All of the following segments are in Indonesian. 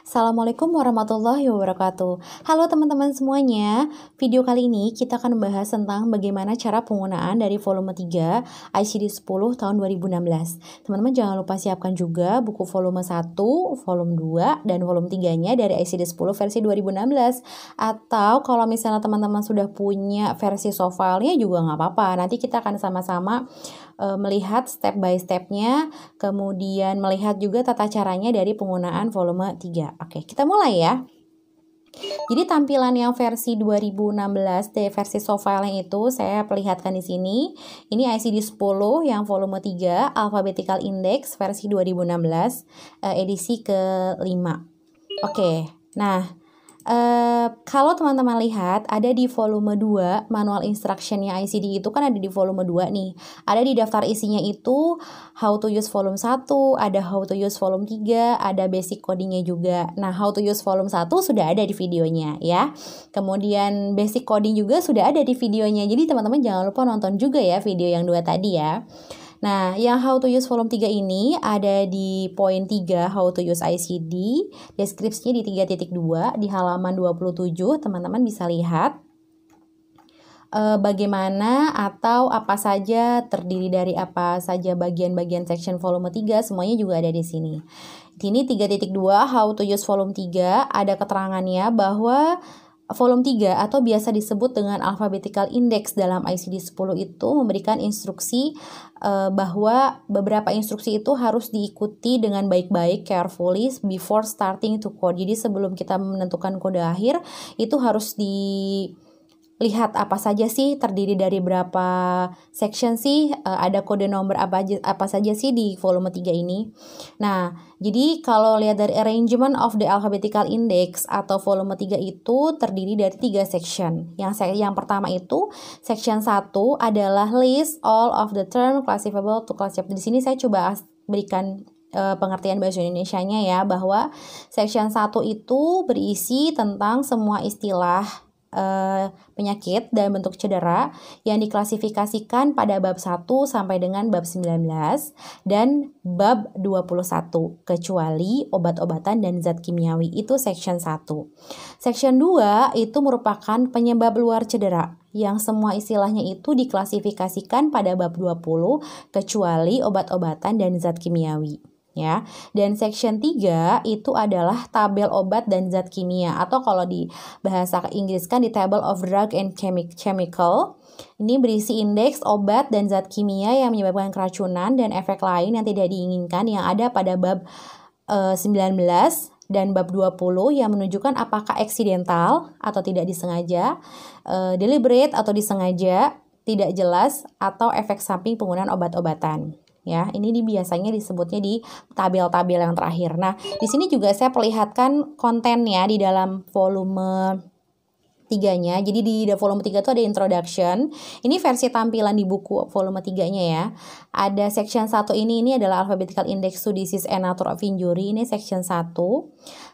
Assalamualaikum warahmatullahi wabarakatuh. Halo teman-teman semuanya. Video kali ini kita akan membahas tentang bagaimana cara penggunaan dari volume 3 ICD 10 tahun 2016. Teman-teman jangan lupa siapkan juga buku volume 1, volume 2, dan volume 3-nya dari ICD 10 versi 2016. Atau kalau misalnya teman-teman sudah punya versi soft file-nya juga nggak apa-apa. Nanti kita akan sama-sama melihat step by step-nya, kemudian melihat juga tata caranya dari penggunaan volume 3. Oke, kita mulai ya. Jadi tampilan yang versi 2016 dari versi soft file-nya itu saya perlihatkan di sini. Ini ICD 10 yang volume 3 Alphabetical Index versi 2016 edisi ke-5. Oke. Nah, kalau teman-teman lihat ada di volume 2 manual instructionnya ICD itu kan ada di volume 2 nih. Ada di daftar isinya itu how to use volume 1, ada how to use volume 3, ada basic codingnya juga. Nah, how to use volume 1 sudah ada di videonya ya. Kemudian basic coding juga sudah ada di videonya. Jadi teman-teman jangan lupa nonton juga ya video yang 2 tadi ya. Nah, yang how to use volume 3 ini ada di poin 3 how to use ICD, deskripsinya di 3.2 di halaman 27, teman-teman bisa lihat bagaimana atau apa saja, terdiri dari apa saja bagian-bagian section volume 3, semuanya juga ada di sini. Di sini 3.2 how to use volume 3 ada keterangannya bahwa volume 3 atau biasa disebut dengan alphabetical index dalam ICD 10 itu memberikan instruksi bahwa beberapa instruksi itu harus diikuti dengan baik-baik, carefully before starting to code. Jadi sebelum kita menentukan kode akhir itu harus lihat apa saja sih, terdiri dari berapa section sih, ada kode nomor apa saja sih di volume 3 ini. Nah, jadi kalau lihat dari arrangement of the alphabetical index atau volume 3 itu terdiri dari 3 section. Yang pertama itu section 1 adalah list all of the term classifiable to class chapter. Di sini saya coba berikan pengertian bahasa Indonesianya ya, bahwa section 1 itu berisi tentang semua istilah penyakit dan bentuk cedera yang diklasifikasikan pada bab 1 sampai dengan bab 19 dan bab 21 kecuali obat-obatan dan zat kimiawi. Itu section 1. Section 2 itu merupakan penyebab luar cedera yang semua istilahnya itu diklasifikasikan pada bab 20 kecuali obat-obatan dan zat kimiawi. Ya, dan section 3 itu adalah tabel obat dan zat kimia, atau kalau di bahasa Inggris kan di table of drug and chemical. Ini berisi indeks obat dan zat kimia yang menyebabkan keracunan dan efek lain yang tidak diinginkan yang ada pada bab 19 dan bab 20 yang menunjukkan apakah accidental atau tidak disengaja, deliberate atau disengaja, tidak jelas, atau efek samping penggunaan obat-obatan. Ya, ini biasanya disebutnya di tabel-tabel yang terakhir. Nah, di sini juga saya perlihatkan kontennya di dalam volume 3-nya. Jadi di volume 3 itu ada introduction. Ini versi tampilan di buku volume 3-nya ya. Ada section 1 ini adalah alphabetical index to disease and nature of injury. Ini section 1.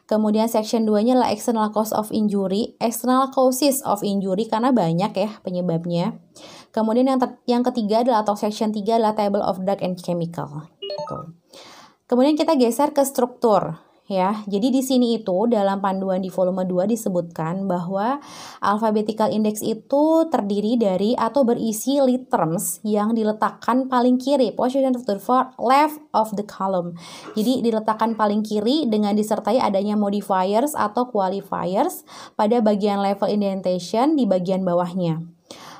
Kemudian section 2-nya adalah external cause of injury, external causes of injury karena banyak ya penyebabnya. Kemudian yang ketiga adalah atau section 3 adalah table of drug and chemical. Gitu. Kemudian kita geser ke struktur. Ya, jadi di sini itu dalam panduan di volume 2 disebutkan bahwa alphabetical index itu terdiri dari atau berisi lead terms yang diletakkan paling kiri, position to the left of the column. Jadi diletakkan paling kiri dengan disertai adanya modifiers atau qualifiers pada bagian level indentation di bagian bawahnya.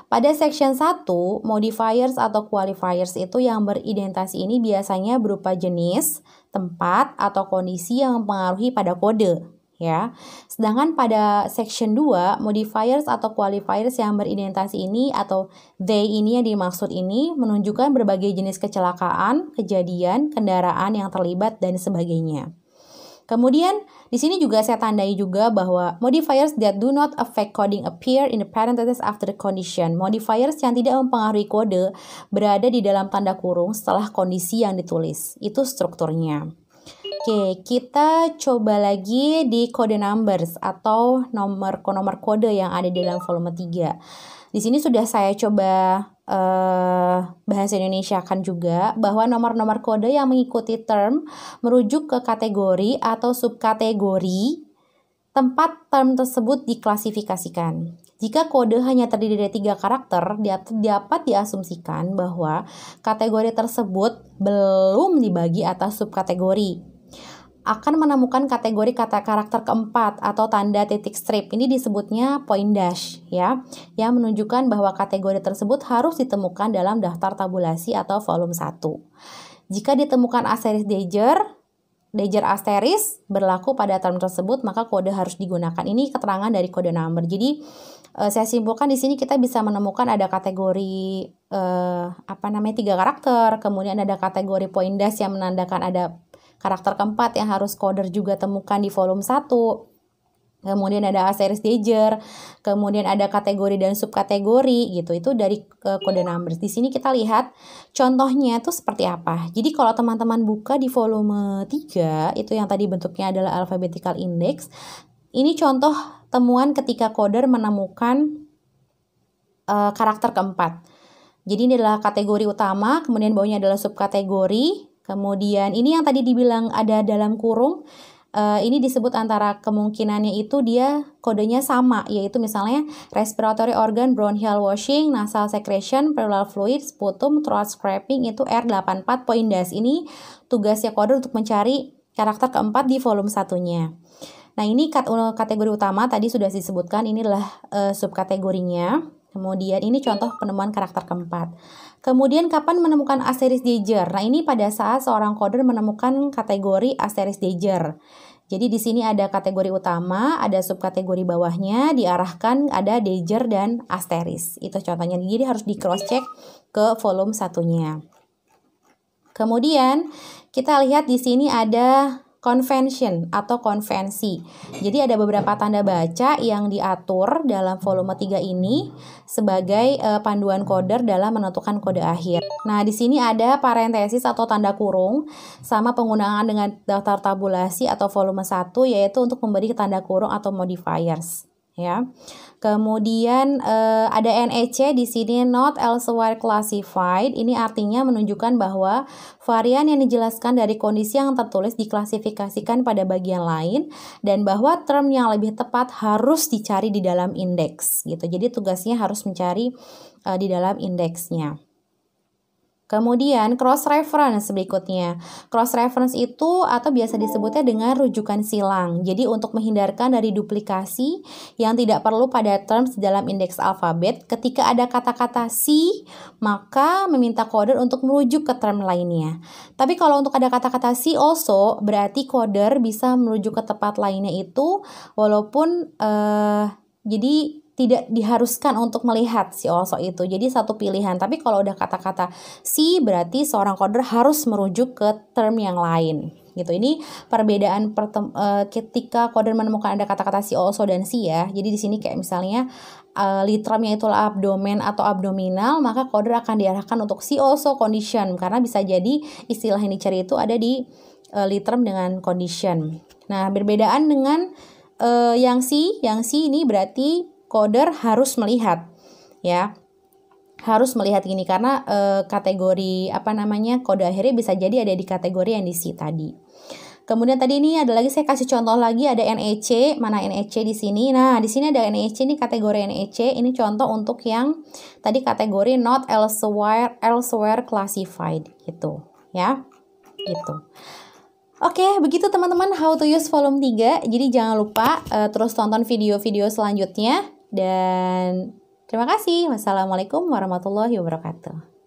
Pada section 1, modifiers atau qualifiers itu yang beridentasi ini biasanya berupa jenis, tempat, atau kondisi yang mempengaruhi pada kode. Ya. Sedangkan pada section 2, modifiers atau qualifiers yang beridentasi ini atau they ini yang dimaksud ini menunjukkan berbagai jenis kecelakaan, kejadian, kendaraan yang terlibat, dan sebagainya. Kemudian di sini juga saya tandai juga bahwa modifiers that do not affect coding appear in the parentheses after the condition. Modifiers yang tidak mempengaruhi kode berada di dalam tanda kurung setelah kondisi yang ditulis. Itu strukturnya. Oke, kita coba lagi di code numbers atau nomor kode yang ada di dalam volume 3. Di sini sudah saya coba bahasa Indonesia kan juga bahwa nomor-nomor kode yang mengikuti term merujuk ke kategori atau subkategori tempat term tersebut diklasifikasikan. Jika kode hanya terdiri dari 3 karakter, dapat diasumsikan bahwa kategori tersebut belum dibagi atas subkategori. Akan menemukan kategori kata karakter keempat atau tanda titik strip. Ini disebutnya point dash ya, yang menunjukkan bahwa kategori tersebut harus ditemukan dalam daftar tabulasi atau volume 1. Jika ditemukan asterisk dager asterisk berlaku pada term tersebut, maka kode harus digunakan. Ini keterangan dari kode number. Jadi saya simpulkan di sini kita bisa menemukan ada kategori 3 karakter, kemudian ada kategori point dash yang menandakan ada karakter keempat yang harus coder juga temukan di volume 1. Kemudian ada asterisk dager, kemudian ada kategori dan subkategori gitu. Itu dari kode numbers. Di sini kita lihat contohnya itu seperti apa. Jadi kalau teman-teman buka di volume 3, itu yang tadi bentuknya adalah alphabetical index. Ini contoh temuan ketika coder menemukan karakter keempat. Jadi ini adalah kategori utama, kemudian bawahnya adalah subkategori. Kemudian ini yang tadi dibilang ada dalam kurung, ini disebut antara kemungkinannya itu dia kodenya sama, yaitu misalnya respiratory organ, bronchial washing, nasal secretion, pleural fluid, sputum, throat scraping itu R84 point dash. Ini tugasnya coder untuk mencari karakter keempat di volume 1-nya. Nah ini kategori utama tadi sudah disebutkan, ini adalah subkategorinya. Kemudian ini contoh penemuan karakter keempat. Kemudian kapan menemukan asterisk dager? Nah ini pada saat seorang coder menemukan kategori asterisk dager. Jadi di sini ada kategori utama, ada subkategori bawahnya, diarahkan ada dager dan asterisk. Itu contohnya. Jadi harus di cross check ke volume 1-nya. Kemudian kita lihat di sini ada convention atau konvensi. Jadi ada beberapa tanda baca yang diatur dalam volume 3 ini sebagai panduan coder dalam menentukan kode akhir. Nah, di sini ada parentesis atau tanda kurung sama penggunaan dengan daftar tabulasi atau volume 1 yaitu untuk memberi tanda kurung atau modifiers ya. Kemudian ada NEC di sini not elsewhere classified. Ini artinya menunjukkan bahwa varian yang dijelaskan dari kondisi yang tertulis diklasifikasikan pada bagian lain dan bahwa term yang lebih tepat harus dicari di dalam indeks gitu. Jadi tugasnya harus mencari di dalam indeksnya. Kemudian cross reference berikutnya. Cross reference itu atau biasa disebutnya dengan rujukan silang. Jadi untuk menghindarkan dari duplikasi yang tidak perlu pada terms dalam indeks alfabet, ketika ada kata-kata si, maka meminta coder untuk merujuk ke term lainnya. Tapi kalau untuk ada kata-kata si also, berarti coder bisa merujuk ke tempat lainnya itu walaupun jadi tidak diharuskan untuk melihat si also itu. Jadi satu pilihan. Tapi kalau udah kata-kata si berarti seorang coder harus merujuk ke term yang lain. Gitu. Ini perbedaan ketika coder menemukan ada kata-kata si also dan si ya. Jadi di sini kayak misalnya litramnya itu abdomen atau abdominal, maka coder akan diarahkan untuk si also condition karena bisa jadi istilah yang dicari itu ada di litram dengan condition. Nah, berbedaan dengan yang si ini berarti coder harus melihat ya, harus melihat gini karena kategori kode akhirnya bisa jadi ada di kategori yang di C tadi. Kemudian tadi ini ada lagi saya kasih contoh lagi ada NEC, mana NEC di sini. Nah, di sini ada NEC ini kategori NEC, ini contoh untuk yang tadi kategori not elsewhere classified gitu ya. Gitu. Oke, begitu teman-teman how to use volume 3. Jadi jangan lupa terus tonton video-video selanjutnya. Dan terima kasih. Wassalamualaikum warahmatullahi wabarakatuh.